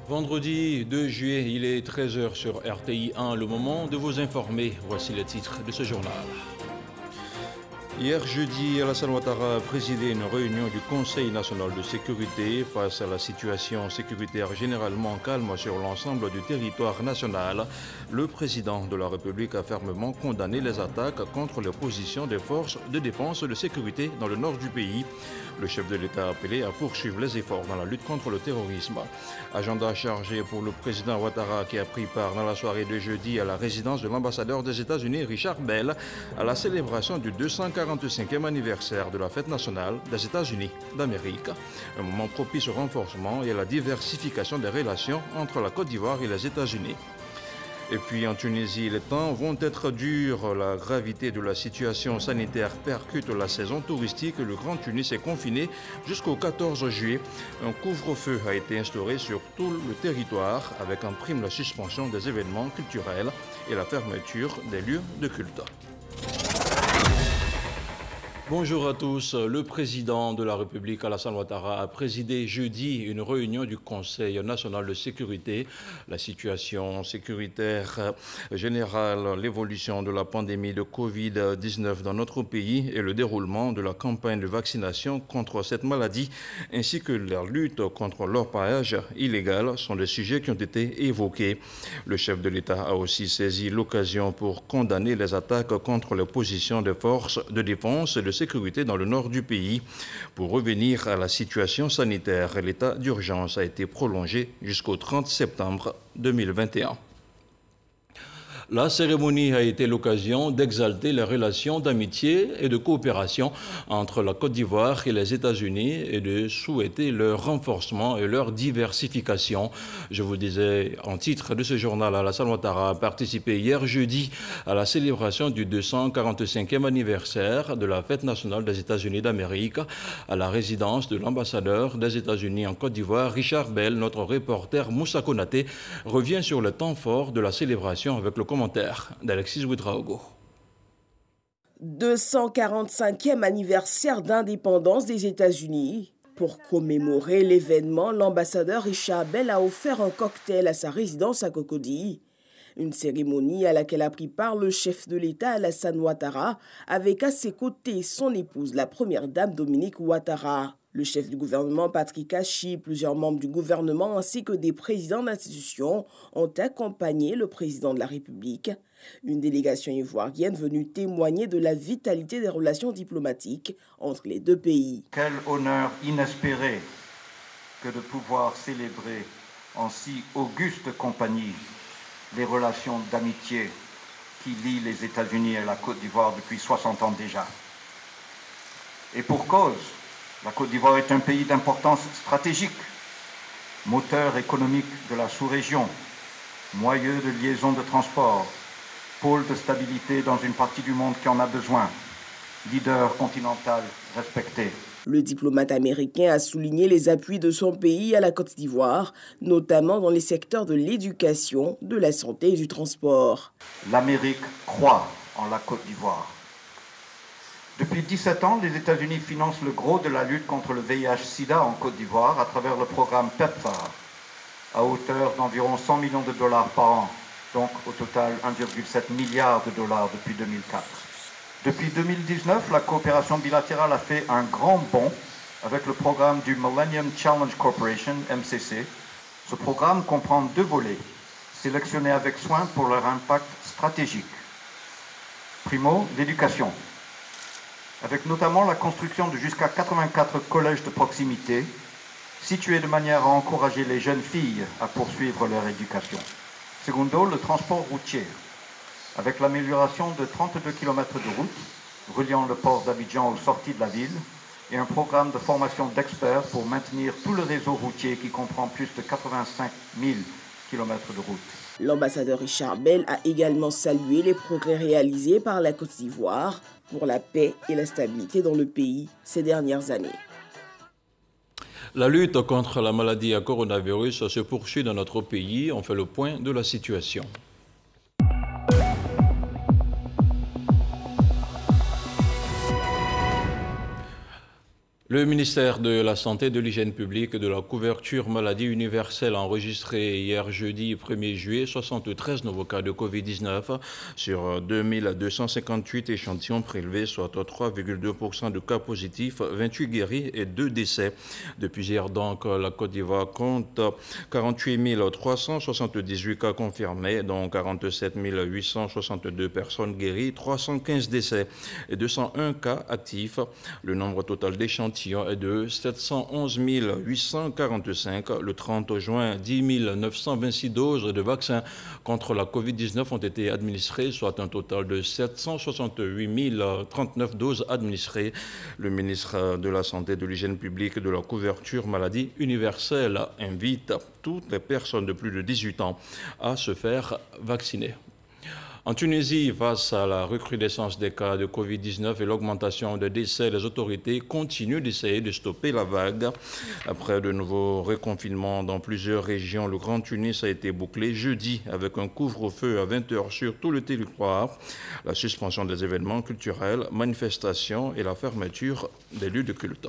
Vendredi 2 juillet, il est 13 h sur RTI 1, le moment de vous informer. Voici les titres de ce journal. Hier jeudi, Alassane Ouattara a présidé une réunion du Conseil national de sécurité face à la situation sécuritaire généralement calme sur l'ensemble du territoire national. Le président de la République a fermement condamné les attaques contre les positions des forces de défense et de sécurité dans le nord du pays. Le chef de l'État a appelé à poursuivre les efforts dans la lutte contre le terrorisme. Agenda chargé pour le président Ouattara qui a pris part dans la soirée de jeudi à la résidence de l'ambassadeur des États-Unis, Richard Bell, à la célébration du 245e anniversaire de la fête nationale des États-Unis d'Amérique. Un moment propice au renforcement et à la diversification des relations entre la Côte d'Ivoire et les États-Unis. Et puis en Tunisie, les temps vont être durs. La gravité de la situation sanitaire percute la saison touristique. Le Grand Tunis est confiné jusqu'au 14 juillet. Un couvre-feu a été instauré sur tout le territoire avec en prime la suspension des événements culturels et la fermeture des lieux de culte. Bonjour à tous. Le président de la République, Alassane Ouattara, a présidé jeudi une réunion du Conseil national de sécurité. La situation sécuritaire générale, l'évolution de la pandémie de Covid-19 dans notre pays et le déroulement de la campagne de vaccination contre cette maladie, ainsi que la lutte contre l'orpaillage illégal sont des sujets qui ont été évoqués. Le chef de l'État a aussi saisi l'occasion pour condamner les attaques contre les positions des forces de défense et de sécurité dans le nord du pays. Pour revenir à la situation sanitaire, l'état d'urgence a été prolongé jusqu'au 30 septembre 2021. La cérémonie a été l'occasion d'exalter les relations d'amitié et de coopération entre la Côte d'Ivoire et les États-Unis et de souhaiter leur renforcement et leur diversification. Je vous disais en titre de ce journal, Alassane Ouattara a participé hier jeudi à la célébration du 245e anniversaire de la fête nationale des États-Unis d'Amérique à la résidence de l'ambassadeur des États-Unis en Côte d'Ivoire, Richard Bell. Notre reporter Moussa Konaté revient sur le temps fort de la célébration avec le commentaire d'Alexis Ouedraogo. 245e anniversaire d'indépendance des États-Unis. Pour commémorer l'événement, l'ambassadeur Richard Bell a offert un cocktail à sa résidence à Cocody. Une cérémonie à laquelle a pris part le chef de l'État Alassane Ouattara, avec à ses côtés son épouse, la première dame Dominique Ouattara. Le chef du gouvernement Patrick Hachi, plusieurs membres du gouvernement ainsi que des présidents d'institutions ont accompagné le président de la République. Une délégation ivoirienne venue témoigner de la vitalité des relations diplomatiques entre les deux pays. Quel honneur inespéré que de pouvoir célébrer en si auguste compagnie les relations d'amitié qui lient les États-Unis et la Côte d'Ivoire depuis 60 ans déjà. Et pour cause, la Côte d'Ivoire est un pays d'importance stratégique, moteur économique de la sous-région, moyeu de liaison de transport, pôle de stabilité dans une partie du monde qui en a besoin, leader continental respecté. Le diplomate américain a souligné les appuis de son pays à la Côte d'Ivoire, notamment dans les secteurs de l'éducation, de la santé et du transport. L'Amérique croit en la Côte d'Ivoire. Depuis 17 ans, les États-Unis financent le gros de la lutte contre le VIH-Sida en Côte d'Ivoire à travers le programme PEPFAR, à hauteur d'environ 100 millions de dollars par an, donc au total 1,7 milliard de dollars depuis 2004. Depuis 2019, la coopération bilatérale a fait un grand bond avec le programme du Millennium Challenge Corporation, MCC. Ce programme comprend 2 volets, sélectionnés avec soin pour leur impact stratégique. Primo, l'éducation, avec notamment la construction de jusqu'à 84 collèges de proximité, situés de manière à encourager les jeunes filles à poursuivre leur éducation. Secondo, le transport routier, avec l'amélioration de 32 km de route reliant le port d'Abidjan aux sorties de la ville et un programme de formation d'experts pour maintenir tout le réseau routier qui comprend plus de 85 000 km de route. L'ambassadeur Richard Bell a également salué les progrès réalisés par la Côte d'Ivoire pour la paix et la stabilité dans le pays ces dernières années. La lutte contre la maladie à coronavirus se poursuit dans notre pays. On fait le point de la situation. Le ministère de la Santé, de l'Hygiène publique et de la couverture maladie universelle a enregistré hier jeudi 1er juillet 73 nouveaux cas de Covid-19 sur 2258 échantillons prélevés, soit 3,2% de cas positifs, 28 guéris et 2 décès. Depuis hier donc, la Côte d'Ivoire compte 48 378 cas confirmés, dont 47 862 personnes guéries, 315 décès et 201 cas actifs. Le nombre total d'échantillons est de 711 845. Le 30 juin, 10 926 doses de vaccins contre la Covid-19 ont été administrées, soit un total de 768 039 doses administrées. Le ministre de la Santé, de l'Hygiène publique et de la couverture maladie universelle invite toutes les personnes de plus de 18 ans à se faire vacciner. En Tunisie, face à la recrudescence des cas de Covid-19 et l'augmentation des décès, les autorités continuent d'essayer de stopper la vague. Après de nouveaux reconfinements dans plusieurs régions, le Grand Tunis a été bouclé jeudi avec un couvre-feu à 20h sur tout le territoire, la suspension des événements culturels, manifestations et la fermeture des lieux de culte.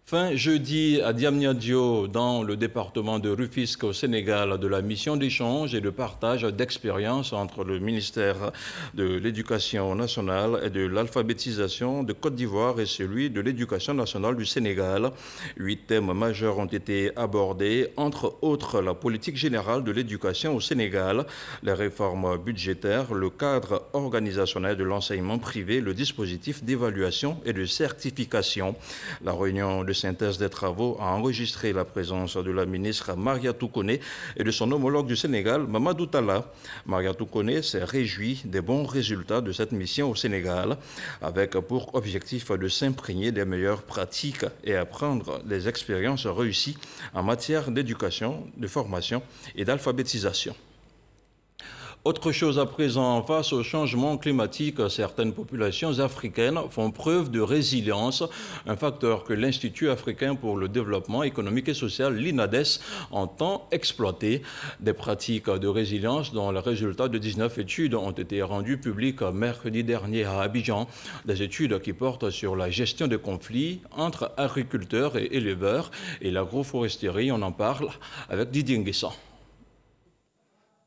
Fin jeudi à Diamniadio, dans le département de Rufisque au Sénégal, de la mission d'échange et de partage d'expériences entre le ministère de l'Éducation nationale et de l'alphabétisation de Côte d'Ivoire et celui de l'Éducation nationale du Sénégal. 8 thèmes majeurs ont été abordés, entre autres la politique générale de l'éducation au Sénégal, les réformes budgétaires, le cadre organisationnel de l'enseignement privé, le dispositif d'évaluation et de certification. La réunion de synthèse des travaux a enregistré la présence de la ministre Mariatou Koné et de son homologue du Sénégal, Mamadou Talla. Mariatou Koné s'est réjoui des bons résultats de cette mission au Sénégal, avec pour objectif de s'imprégner des meilleures pratiques et apprendre des expériences réussies en matière d'éducation, de formation et d'alphabétisation. Autre chose à présent, face au changement climatique, certaines populations africaines font preuve de résilience, un facteur que l'Institut africain pour le développement économique et social, l'INADES, entend exploiter. Des pratiques de résilience dont les résultats de 19 études ont été rendus publics mercredi dernier à Abidjan. Des études qui portent sur la gestion des conflits entre agriculteurs et éleveurs et l'agroforesterie. On en parle avec Didier Nguessan.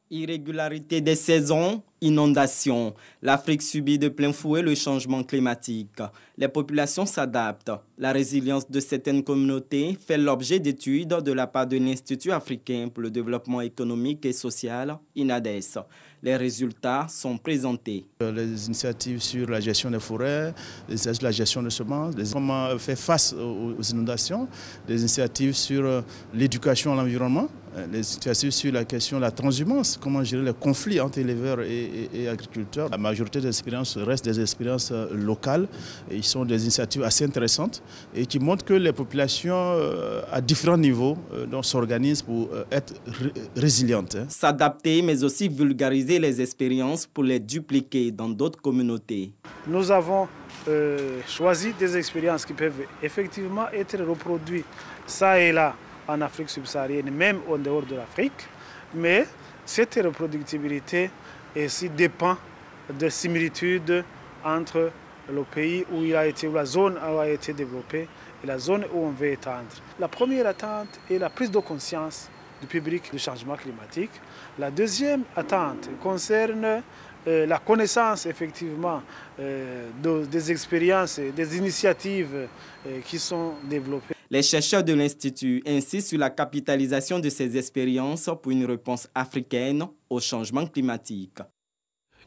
Irrégularité des saisons, inondations. L'Afrique subit de plein fouet le changement climatique. Les populations s'adaptent. La résilience de certaines communautés fait l'objet d'études de la part de l'Institut africain pour le développement économique et social, INADES. Les résultats sont présentés. Les initiatives sur la gestion des forêts, la gestion des semences, comment faire face aux inondations, les initiatives sur l'éducation à l'environnement, les initiatives sur la question de la transhumance, comment gérer les conflits entre éleveurs et agriculteurs. La majorité des expériences restent des expériences locales. Ils sont des initiatives assez intéressantes et qui montrent que les populations à différents niveaux s'organisent pour être résilientes. S'adapter mais aussi vulgariser les expériences pour les dupliquer dans d'autres communautés. Nous avons choisi des expériences qui peuvent effectivement être reproduites ça et là en Afrique subsaharienne, même en dehors de l'Afrique. Mais cette reproductibilité aussi dépend de similitudes entre le pays où il a été, où la zone où a été développée et la zone où on veut étendre. La première attente est la prise de conscience du public du changement climatique. La deuxième attente concerne la connaissance effectivement des expériences, des initiatives qui sont développées. Les chercheurs de l'Institut insistent sur la capitalisation de ces expériences pour une réponse africaine au changement climatique.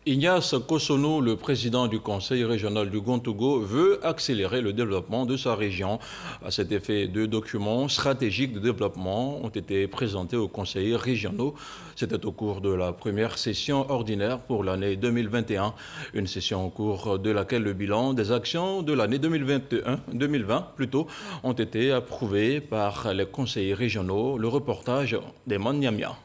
Ignace Kosono, le président du Conseil régional du Gontougo, veut accélérer le développement de sa région. À cet effet, 2 documents stratégiques de développement ont été présentés aux conseillers régionaux. C'était au cours de la première session ordinaire pour l'année 2021, une session au cours de laquelle le bilan des actions de l'année 2020 ont été approuvés par les conseillers régionaux. Le reportage d'Eman Niamia.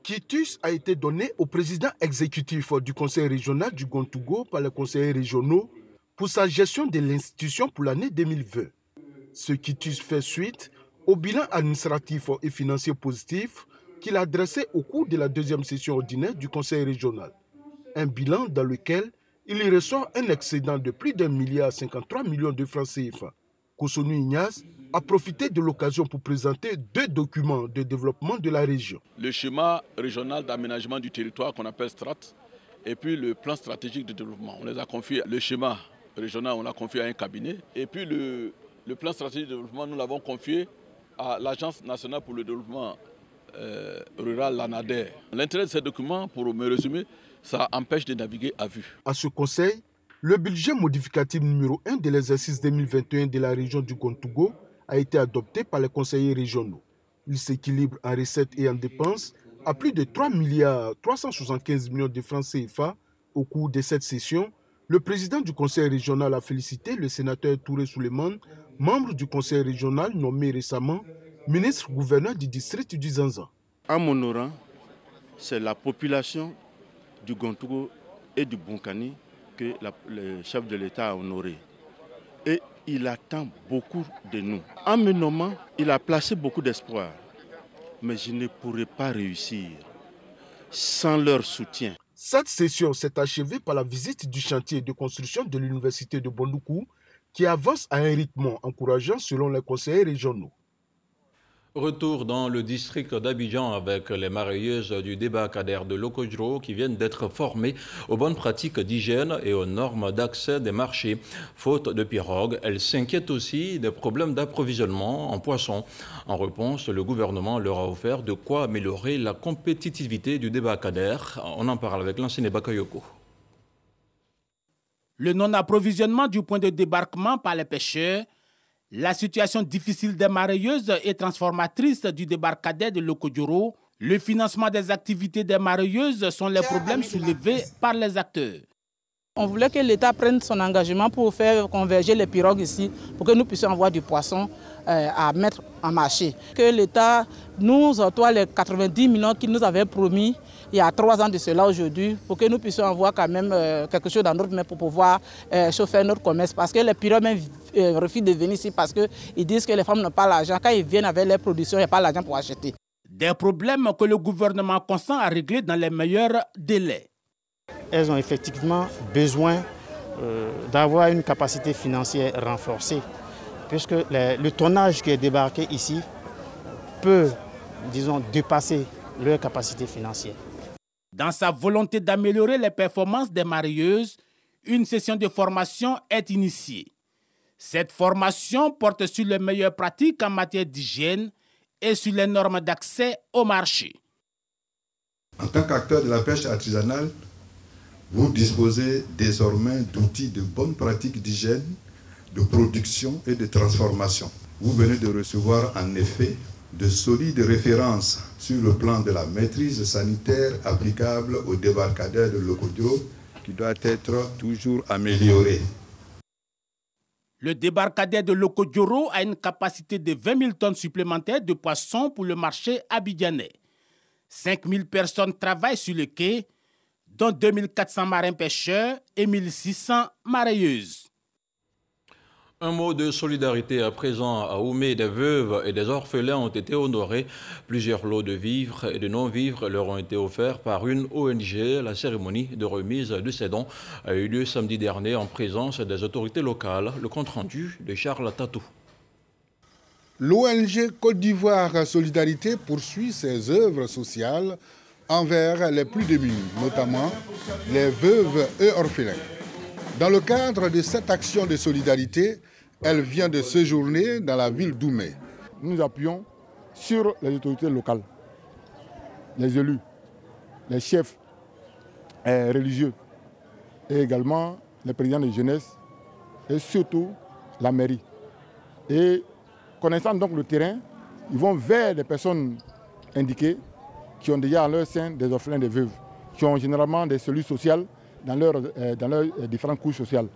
Quitus a été donné au président exécutif du conseil régional du Gontougo par les conseillers régionaux pour sa gestion de l'institution pour l'année 2020. Ce quitus fait suite au bilan administratif et financier positif qu'il a dressé au cours de la 2e session ordinaire du conseil régional. Un bilan dans lequel il y ressort un excédent de plus d'1,53 milliard de francs CFA. Kossonu Ignace a profité de l'occasion pour présenter 2 documents de développement de la région. Le schéma régional d'aménagement du territoire qu'on appelle STRAT et puis le plan stratégique de développement. On les a confiés, le schéma régional, on l'a confié à un cabinet et puis le plan stratégique de développement, nous l'avons confié à l'Agence nationale pour le développement rural, l'ANADER. L'intérêt de ces documents, pour me résumer, ça empêche de naviguer à vue. À ce conseil, le budget modificatif numéro 1 de l'exercice 2021 de la région du Gontougo a été adopté par les conseillers régionaux. Il s'équilibre en recettes et en dépenses à plus de 3,375 milliards de francs CFA. Au cours de cette session, le président du conseil régional a félicité le sénateur Touré Souleymane, membre du conseil régional nommé récemment ministre-gouverneur du district du Zanza. À mon rang, c'est la population du Gontougo et du Bonkani que le chef de l'État a honoré. Et il attend beaucoup de nous. En me nommant, il a placé beaucoup d'espoir. Mais je ne pourrais pas réussir sans leur soutien. Cette session s'est achevée par la visite du chantier de construction de l'université de Bondoukou qui avance à un rythme encourageant selon les conseillers régionaux. Retour dans le district d'Abidjan avec les marailleuses du débarcadère de Lokodjro qui viennent d'être formées aux bonnes pratiques d'hygiène et aux normes d'accès des marchés. Faute de pirogues, elles s'inquiètent aussi des problèmes d'approvisionnement en poissons. En réponse, le gouvernement leur a offert de quoi améliorer la compétitivité du débarcadère. On en parle avec l'ancien Bakayoko. Le non-approvisionnement du point de débarquement par les pêcheurs, la situation difficile des marailleuses et transformatrices du débarcadère de Lokodjro, le financement des activités des marailleuses sont les problèmes soulevés par les acteurs. On voulait que l'État prenne son engagement pour faire converger les pirogues ici, pour que nous puissions avoir du poisson à mettre en marché. Que l'État nous octroie les 90 millions qu'il nous avait promis il y a 3 ans de cela aujourd'hui, pour que nous puissions avoir quand même quelque chose dans notre main pour pouvoir chauffer notre commerce. Parce que les pirogues refusent de venir ici parce qu'ils disent que les femmes n'ont pas l'argent. Quand ils viennent avec leurs productions, il n'y a pas l'argent pour acheter. Des problèmes que le gouvernement consent à régler dans les meilleurs délais. Elles ont effectivement besoin d'avoir une capacité financière renforcée, puisque le tonnage qui est débarqué ici peut, disons, dépasser leur capacité financière. Dans sa volonté d'améliorer les performances des marailleuses, une session de formation est initiée. Cette formation porte sur les meilleures pratiques en matière d'hygiène et sur les normes d'accès au marché. En tant qu'acteur de la pêche artisanale, vous disposez désormais d'outils de bonnes pratiques d'hygiène, de production et de transformation. Vous venez de recevoir en effet de solides références sur le plan de la maîtrise sanitaire applicable au débarcadère de Lokodjro qui doit être toujours amélioré. Le débarcadère de Lokodjro a une capacité de 20 000 tonnes supplémentaires de poissons pour le marché abidjanais. 5 000 personnes travaillent sur le quai, dont 2 400 marins-pêcheurs et 1 600 marailleuses. Un mot de solidarité à présent à Oumé. Des veuves et des orphelins ont été honorés. Plusieurs lots de vivres et de non-vivres leur ont été offerts par une ONG. La cérémonie de remise de ces dons a eu lieu samedi dernier en présence des autorités locales. Le compte-rendu de Charles Tatou. L'ONG Côte d'Ivoire Solidarité poursuit ses œuvres sociales envers les plus démunis, notamment les veuves et orphelins. Dans le cadre de cette action de solidarité, elle vient de séjourner dans la ville d'Oumé. Nous appuyons sur les autorités locales, les élus, les chefs religieux et également les présidents de jeunesse et surtout la mairie. Et connaissant donc le terrain, ils vont vers des personnes indiquées qui ont déjà en leur sein des orphelins, des veuves, qui ont généralement des cellules sociales dans leurs différentes couches sociales.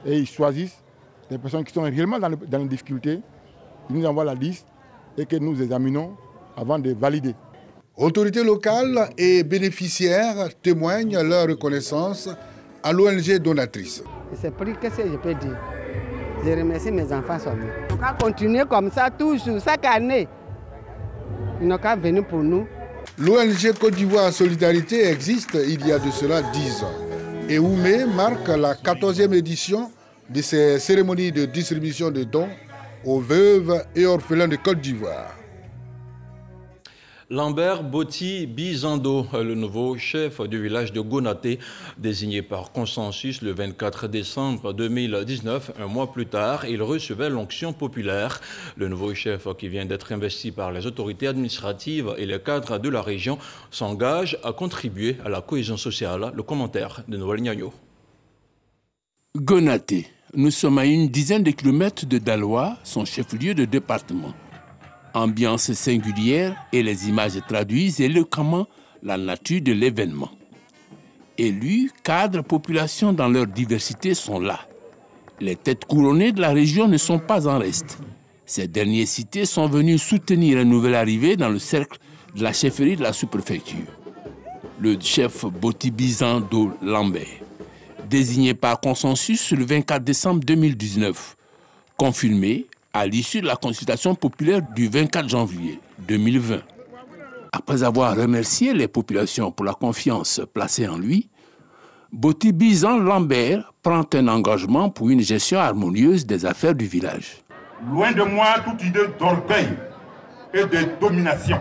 Et ils choisissent des personnes qui sont réellement dans les difficultés. Ils nous envoient la liste et que nous examinons avant de valider. Autorités locales et bénéficiaires témoignent leur reconnaissance à l'ONG donatrice. C'est pour que je peux dire. Je remercie mes enfants seulement. On va continuer comme ça toujours, chaque année. Ils n'ont qu'à venir pour nous. L'ONG Côte d'Ivoire Solidarité existe il y a de cela 10 ans. Et Oumé marque la 14e édition de ces cérémonies de distribution de dons aux veuves et orphelins de Côte d'Ivoire. Lambert Boti Bizando, le nouveau chef du village de Gonaté, désigné par consensus le 24 décembre 2019, un mois plus tard, il recevait l'onction populaire. Le nouveau chef, qui vient d'être investi par les autorités administratives et les cadres de la région, s'engage à contribuer à la cohésion sociale. Le commentaire de Noël Niagno. Gonaté, nous sommes à une dizaine de kilomètres de Daloa, son chef-lieu de département. Ambiance singulière et les images traduisent éloquemment la nature de l'événement. Élus, cadres, populations dans leur diversité sont là. Les têtes couronnées de la région ne sont pas en reste. Ces derniers cités sont venus soutenir un nouvel arrivé dans le cercle de la chefferie de la sous-préfecture. Le chef Botibizando Lambert, désigné par consensus le 24 décembre 2019, confirmé à l'issue de la consultation populaire du 24 janvier 2020. Après avoir remercié les populations pour la confiance placée en lui, Botibizan Lambert prend un engagement pour une gestion harmonieuse des affaires du village. Loin de moi toute idée d'orgueil et de domination.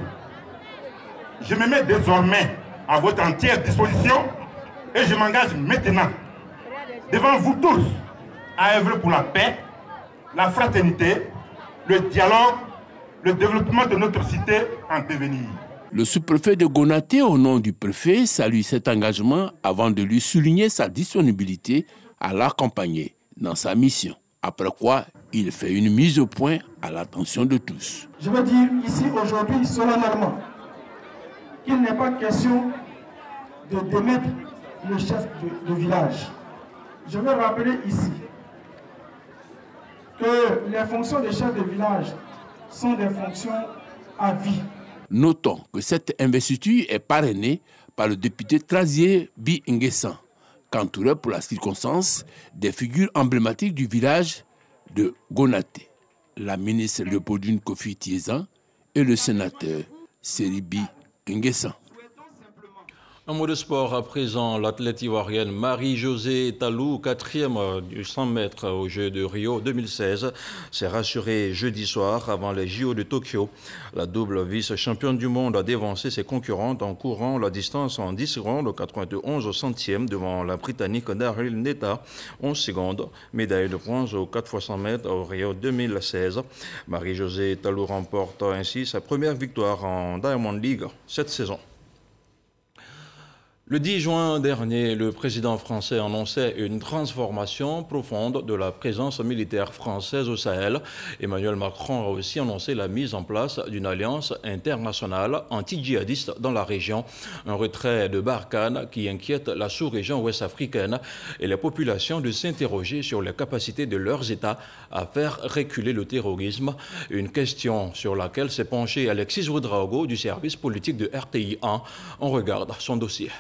Je me mets désormais à votre entière disposition et je m'engage maintenant devant vous tous à œuvrer pour la paix, la fraternité, le dialogue, le développement de notre cité en devenir. Le sous-préfet de Gonaté, au nom du préfet, salue cet engagement avant de lui souligner sa disponibilité à l'accompagner dans sa mission. Après quoi, il fait une mise au point à l'attention de tous. Je veux dire ici aujourd'hui solennellement qu'il n'est pas question de démettre le chef de village. Je veux rappeler ici que les fonctions des chefs de village sont des fonctions à vie. Notons que cette investiture est parrainée par le député Trazier Bi Nguessan, qu'entourait pour la circonstance des figures emblématiques du village de Gonaté, la ministre Léopoldine Kofi Tiezan et le sénateur Seribi Nguessan. Un mot de sport à présent, l'athlète ivoirienne Marie-Josée Talou, 4e du 100 mètres aux Jeux de Rio 2016, s'est rassurée jeudi soir avant les JO de Tokyo. La double vice-championne du monde a dévancé ses concurrentes en courant la distance en 10 secondes, 91 au centième devant la Britannique Daryl Netta, 11 secondes. Médaille de bronze aux 4x100 mètres au Rio 2016. Marie-Josée Talou remporte ainsi sa première victoire en Diamond League cette saison. Le 10 juin dernier, le président français annonçait une transformation profonde de la présence militaire française au Sahel. Emmanuel Macron a aussi annoncé la mise en place d'une alliance internationale anti-djihadiste dans la région. Un retrait de Barkhane qui inquiète la sous-région ouest-africaine et les populations de s'interroger sur les capacités de leurs États à faire reculer le terrorisme. Une question sur laquelle s'est penché Alexis Ouedraogo du service politique de RTI 1. On regarde son dossier.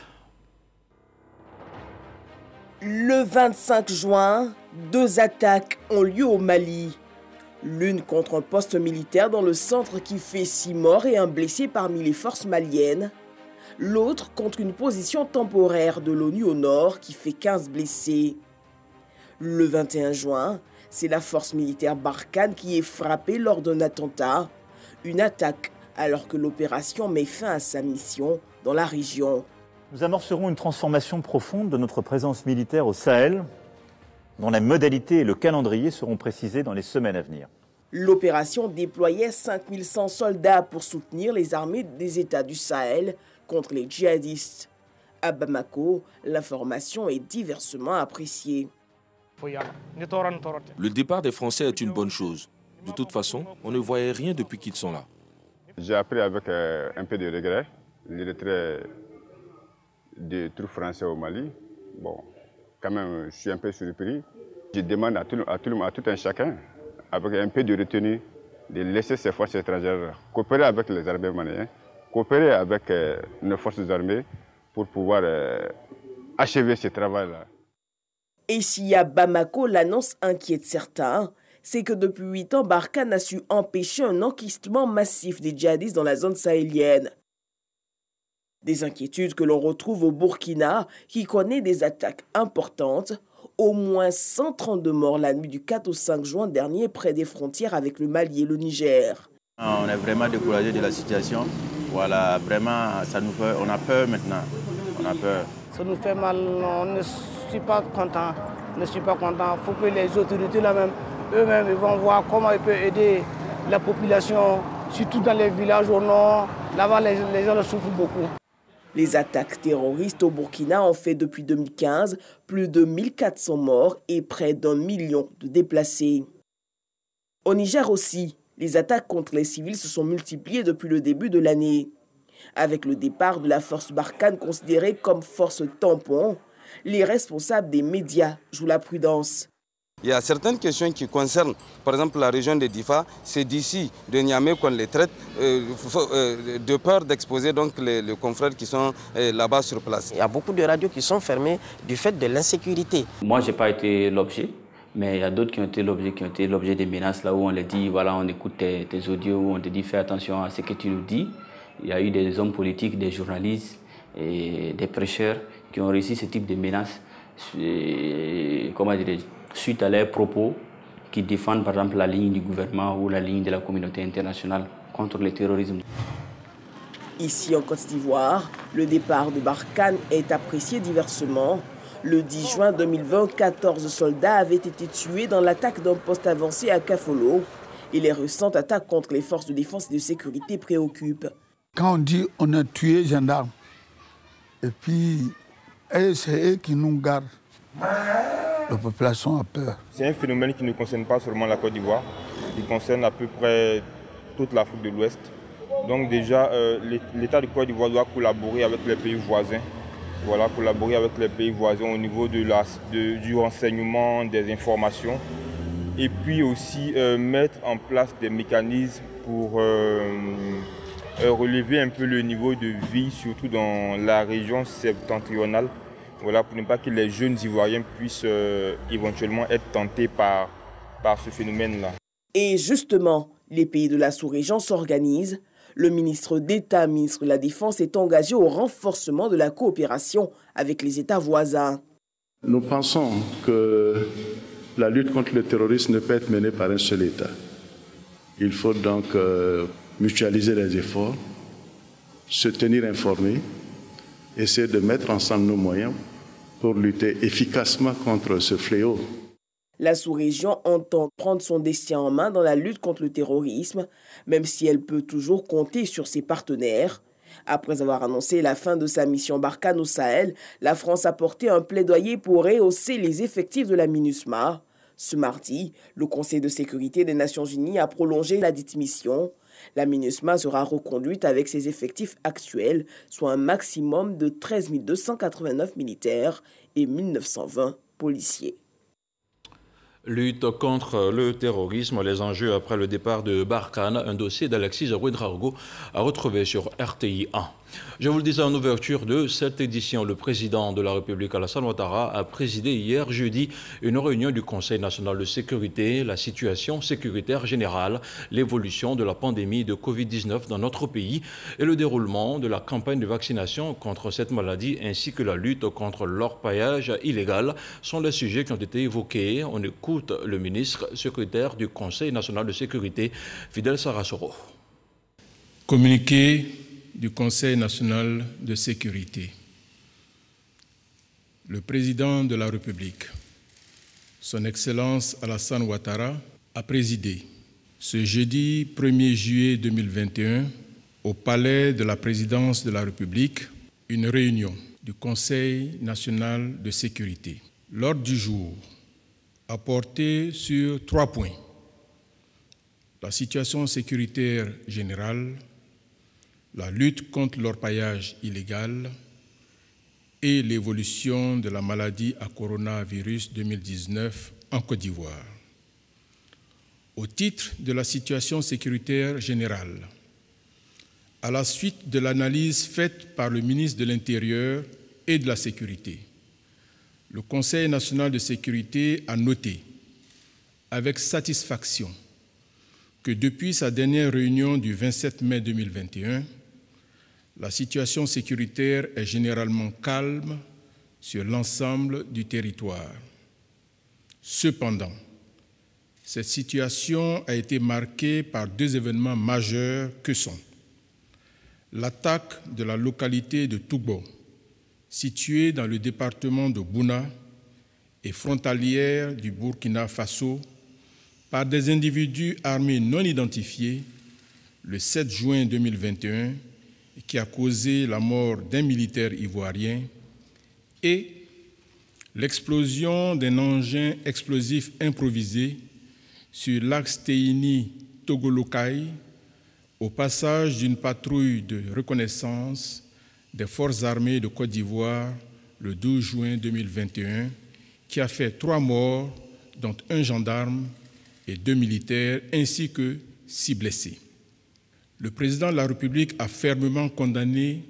Le 25 juin, 2 attaques ont lieu au Mali. L'une contre un poste militaire dans le centre qui fait 6 morts et un blessé parmi les forces maliennes. L'autre contre une position temporaire de l'ONU au nord qui fait 15 blessés. Le 21 juin, c'est la force militaire Barkhane qui est frappée lors d'un attentat. Une attaque alors que l'opération met fin à sa mission dans la région. Nous amorcerons une transformation profonde de notre présence militaire au Sahel, dont les modalités et le calendrier seront précisés dans les semaines à venir. L'opération déployait 5100 soldats pour soutenir les armées des États du Sahel contre les djihadistes. À Bamako, l'information est diversement appréciée. Le départ des Français est une bonne chose. De toute façon, on ne voyait rien depuis qu'ils sont là. J'ai appris avec un peu de regret le retrait des troupes françaises au Mali. Bon, quand même, je suis un peu surpris. Je demande à tout un chacun, avec un peu de retenue, de laisser ces forces étrangères coopérer avec les armées maliennes, coopérer avec nos forces armées pour pouvoir achever ce travail-là. Et si à Bamako, l'annonce inquiète certains, c'est que depuis 8 ans, Barkhane a su empêcher un enquistement massif des djihadistes dans la zone sahélienne. Des inquiétudes que l'on retrouve au Burkina, qui connaît des attaques importantes. Au moins 132 morts la nuit du 4 au 5 juin dernier près des frontières avec le Mali et le Niger. On est vraiment découragé de la situation. Voilà, vraiment, on a peur maintenant. On a peur. Ça nous fait mal, on ne suis pas content. Il faut que les autorités là-même, eux-mêmes, ils vont voir comment ils peuvent aider la population, surtout dans les villages au nord. Là-bas, les gens souffrent beaucoup. Les attaques terroristes au Burkina ont fait depuis 2015 plus de 1400 morts et près d'1 million de déplacés. Au Niger aussi, les attaques contre les civils se sont multipliées depuis le début de l'année. Avec le départ de la force Barkhane considérée comme force tampon, les responsables des médias jouent la prudence. Il y a certaines questions qui concernent, par exemple, la région de Difa. C'est d'ici, de Niamey, qu'on les traite, de peur d'exposer donc les confrères qui sont là-bas sur place. Il y a beaucoup de radios qui sont fermées du fait de l'insécurité. Moi, je n'ai pas été l'objet, mais il y a d'autres qui ont été l'objet des menaces, là où on les dit, voilà, on écoute tes audios, où on te dit, fais attention à ce que tu nous dis. Il y a eu des hommes politiques, des journalistes et des prêcheurs qui ont réussi ce type de menaces. Comment dirais-je, suite à leurs propos qui défendent par exemple la ligne du gouvernement ou la ligne de la communauté internationale contre le terrorisme. Ici en Côte d'Ivoire, le départ de Barkhane est apprécié diversement. Le 10 juin 2020, 14 soldats avaient été tués dans l'attaque d'un poste avancé à Kafolo. Et les récentes attaques contre les forces de défense et de sécurité préoccupent. Quand on dit on a tué les gendarmes, et puis c'est eux qui nous gardent. La population a peur. C'est un phénomène qui ne concerne pas seulement la Côte d'Ivoire, il concerne à peu près toute l'Afrique de l'Ouest. Donc déjà, l'État de Côte d'Ivoire doit collaborer avec les pays voisins. Voilà, collaborer avec les pays voisins au niveau du renseignement, des informations. Et puis aussi mettre en place des mécanismes pour relever un peu le niveau de vie, surtout dans la région septentrionale. Voilà, pour ne pas que les jeunes Ivoiriens puissent éventuellement être tentés par ce phénomène-là. Et justement, les pays de la sous-région s'organisent. Le ministre d'État, ministre de la Défense, est engagé au renforcement de la coopération avec les États voisins. Nous pensons que la lutte contre le terrorisme ne peut être menée par un seul État. Il faut donc mutualiser les efforts, se tenir informés, essayer de mettre ensemble nos moyens pour lutter efficacement contre ce fléau. La sous-région entend prendre son destin en main dans la lutte contre le terrorisme, même si elle peut toujours compter sur ses partenaires. Après avoir annoncé la fin de sa mission Barkhane au Sahel, la France a porté un plaidoyer pour rehausser les effectifs de la MINUSMA. Ce mardi, le Conseil de sécurité des Nations Unies a prolongé la dite mission. La MINUSMA sera reconduite avec ses effectifs actuels, soit un maximum de 13 289 militaires et 1920 policiers. Lutte contre le terrorisme, les enjeux après le départ de Barkhane, un dossier d'Alexis Ouedraogo à retrouver sur RTI 1. Je vous le disais en ouverture de cette édition, le président de la République, Alassane Ouattara, a présidé hier jeudi une réunion du Conseil national de sécurité, la situation sécuritaire générale, l'évolution de la pandémie de Covid-19 dans notre pays et le déroulement de la campagne de vaccination contre cette maladie ainsi que la lutte contre l'orpaillage illégal sont les sujets qui ont été évoqués. On écoute le ministre secrétaire du Conseil national de sécurité, Fidel Sarasoro. Communiqué du Conseil national de sécurité. Le président de la République, son Excellence Alassane Ouattara, a présidé ce jeudi 1er juillet 2021 au Palais de la Présidence de la République une réunion du Conseil national de sécurité. L'ordre du jour a porté sur 3 points. La situation sécuritaire générale, la lutte contre l'orpaillage illégal et l'évolution de la maladie à coronavirus 2019 en Côte d'Ivoire. Au titre de la situation sécuritaire générale, à la suite de l'analyse faite par le ministre de l'Intérieur et de la Sécurité, le Conseil national de sécurité a noté avec satisfaction que depuis sa dernière réunion du 27 mai 2021, la situation sécuritaire est généralement calme sur l'ensemble du territoire. Cependant, cette situation a été marquée par deux événements majeurs que sont l'attaque de la localité de Tougbo, située dans le département de Bouna et frontalière du Burkina Faso, par des individus armés non identifiés le 7 juin 2021, qui a causé la mort d'un militaire ivoirien, et l'explosion d'un engin explosif improvisé sur l'axe Teini-Togolokai, au passage d'une patrouille de reconnaissance des forces armées de Côte d'Ivoire le 12 juin 2021, qui a fait 3 morts, dont un gendarme et 2 militaires, ainsi que 6 blessés. Le président de la République a fermement condamné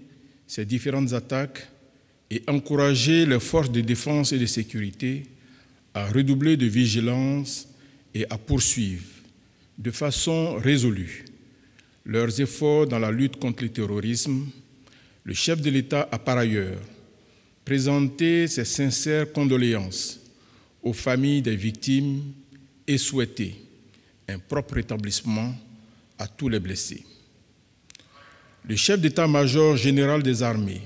ces différentes attaques et encouragé les forces de défense et de sécurité à redoubler de vigilance et à poursuivre de façon résolue leurs efforts dans la lutte contre le terrorisme. Le chef de l'État a par ailleurs présenté ses sincères condoléances aux familles des victimes et souhaité un propre rétablissement à tous les blessés. Le chef d'état-major général des armées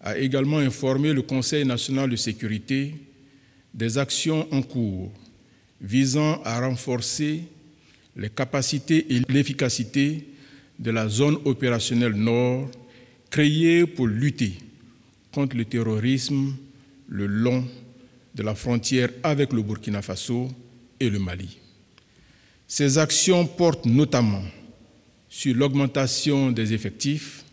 a également informé le Conseil national de sécurité des actions en cours visant à renforcer les capacités et l'efficacité de la zone opérationnelle Nord créée pour lutter contre le terrorisme le long de la frontière avec le Burkina Faso et le Mali. Ces actions portent notamment sur l'augmentation des effectifs,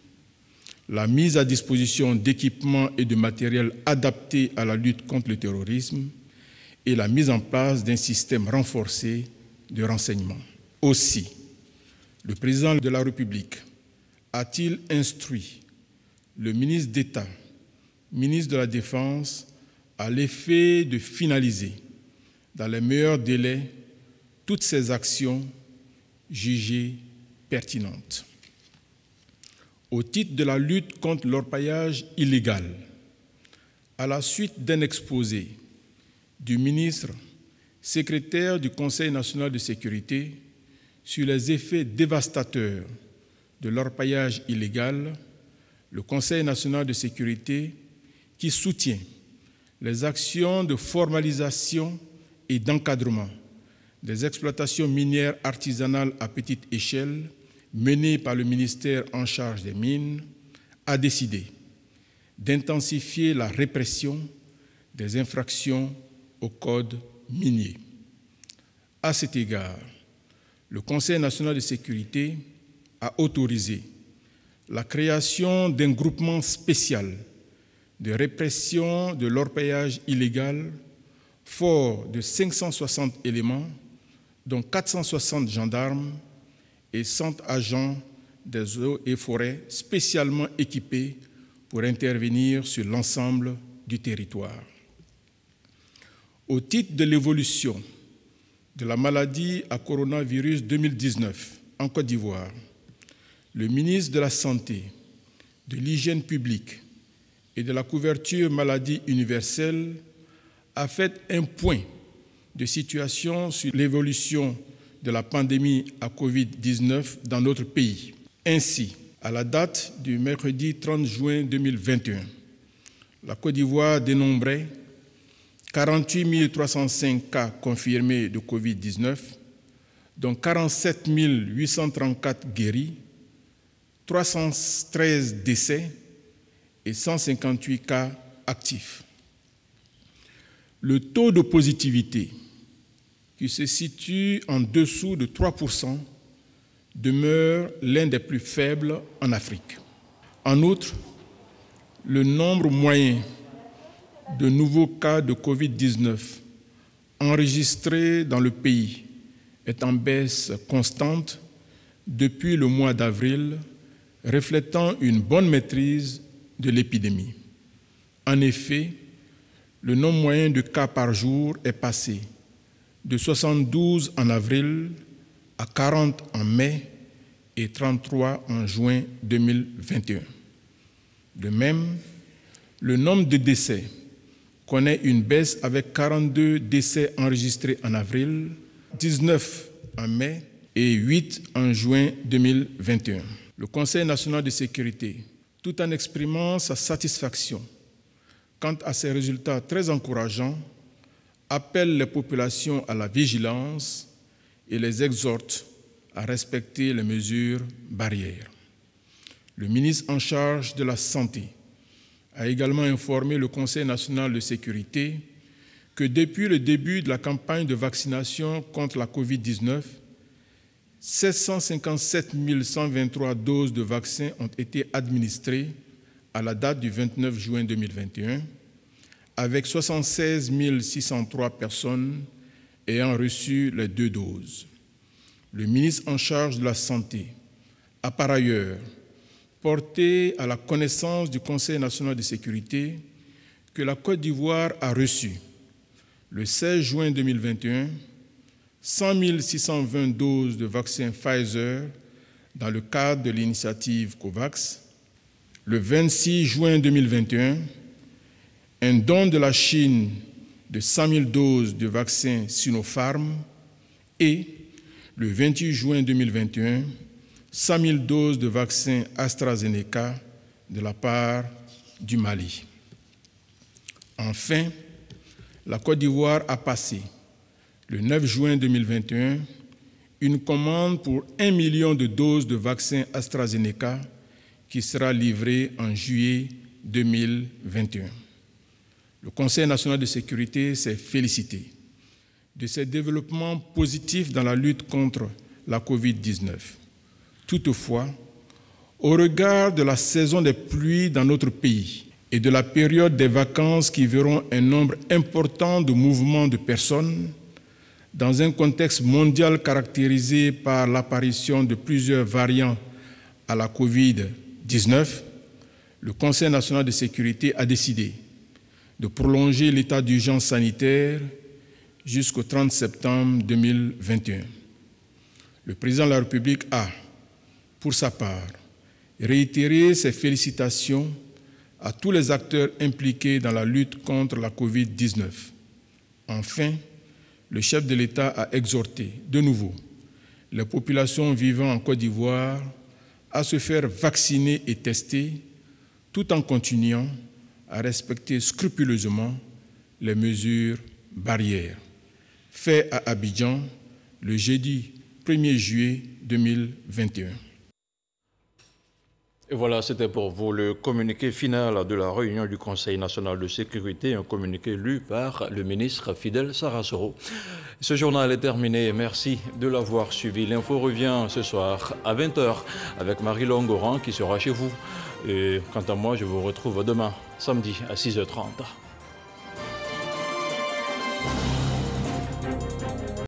la mise à disposition d'équipements et de matériel adaptés à la lutte contre le terrorisme et la mise en place d'un système renforcé de renseignement. Aussi, le président de la République a-t-il instruit le ministre d'État, ministre de la Défense, à l'effet de finaliser dans les meilleurs délais toutes ces actions jugées pertinentes. Au titre de la lutte contre l'orpaillage illégal, à la suite d'un exposé du ministre secrétaire du Conseil national de sécurité sur les effets dévastateurs de l'orpaillage illégal, le Conseil national de sécurité, qui soutient les actions de formalisation et d'encadrement des exploitations minières artisanales à petite échelle menées par le ministère en charge des mines, a décidé d'intensifier la répression des infractions au code minier. À cet égard, le Conseil national de sécurité a autorisé la création d'un groupement spécial de répression de l'orpaillage illégal fort de 560 éléments, dont 460 gendarmes et 100 agents des eaux et forêts spécialement équipés pour intervenir sur l'ensemble du territoire. Au titre de l'évolution de la maladie à coronavirus 2019 en Côte d'Ivoire, le ministre de la Santé, de l'Hygiène publique et de la couverture maladie universelle a fait un point de situation sur l'évolution de la pandémie à Covid-19 dans notre pays. Ainsi, à la date du mercredi 30 juin 2021, la Côte d'Ivoire dénombrait 48 305 cas confirmés de Covid-19, dont 47 834 guéris, 313 décès et 158 cas actifs. Le taux de positivité, qui se situe en dessous de 3%, demeure l'un des plus faibles en Afrique. En outre, le nombre moyen de nouveaux cas de Covid-19 enregistrés dans le pays est en baisse constante depuis le mois d'avril, reflétant une bonne maîtrise de l'épidémie. En effet, le nombre moyen de cas par jour est passé de 72 en avril à 40 en mai et 33 en juin 2021. De même, le nombre de décès connaît une baisse avec 42 décès enregistrés en avril, 19 en mai et 8 en juin 2021. Le Conseil national de sécurité, tout en exprimant sa satisfaction quant à ces résultats très encourageants, appelle les populations à la vigilance et les exhorte à respecter les mesures barrières. Le ministre en charge de la Santé a également informé le Conseil national de sécurité que depuis le début de la campagne de vaccination contre la COVID-19, 757 123 doses de vaccins ont été administrées à la date du 29 juin 2021, avec 76 603 personnes ayant reçu les 2 doses. Le ministre en charge de la Santé a par ailleurs porté à la connaissance du Conseil national de sécurité que la Côte d'Ivoire a reçu, le 16 juin 2021, 100 620 doses de vaccin Pfizer dans le cadre de l'initiative COVAX. Le 26 juin 2021, un don de la Chine de 100 000 doses de vaccin Sinopharm et le 28 juin 2021, 100 000 doses de vaccin AstraZeneca de la part du Mali. Enfin, la Côte d'Ivoire a passé, le 9 juin 2021, une commande pour 1 million de doses de vaccin AstraZeneca qui sera livrée en juillet 2021. Le Conseil national de sécurité s'est félicité de ces développements positifs dans la lutte contre la COVID-19. Toutefois, au regard de la saison des pluies dans notre pays et de la période des vacances qui verront un nombre important de mouvements de personnes, dans un contexte mondial caractérisé par l'apparition de plusieurs variants à la COVID-19, le Conseil national de sécurité a décidé de prolonger l'état d'urgence sanitaire jusqu'au 30 septembre 2021. Le président de la République a, pour sa part, réitéré ses félicitations à tous les acteurs impliqués dans la lutte contre la COVID-19. Enfin, le chef de l'État a exhorté de nouveau les populations vivant en Côte d'Ivoire à se faire vacciner et tester, tout en continuant à respecter scrupuleusement les mesures barrières. Fait à Abidjan le jeudi 1er juillet 2021. Et voilà, c'était pour vous le communiqué final de la réunion du Conseil national de sécurité, un communiqué lu par le ministre Fidel Sarasoro. Ce journal est terminé. Merci de l'avoir suivi. L'info revient ce soir à 20h avec Marie-Laure Goran qui sera chez vous. Et quant à moi, je vous retrouve demain, samedi à 6h30.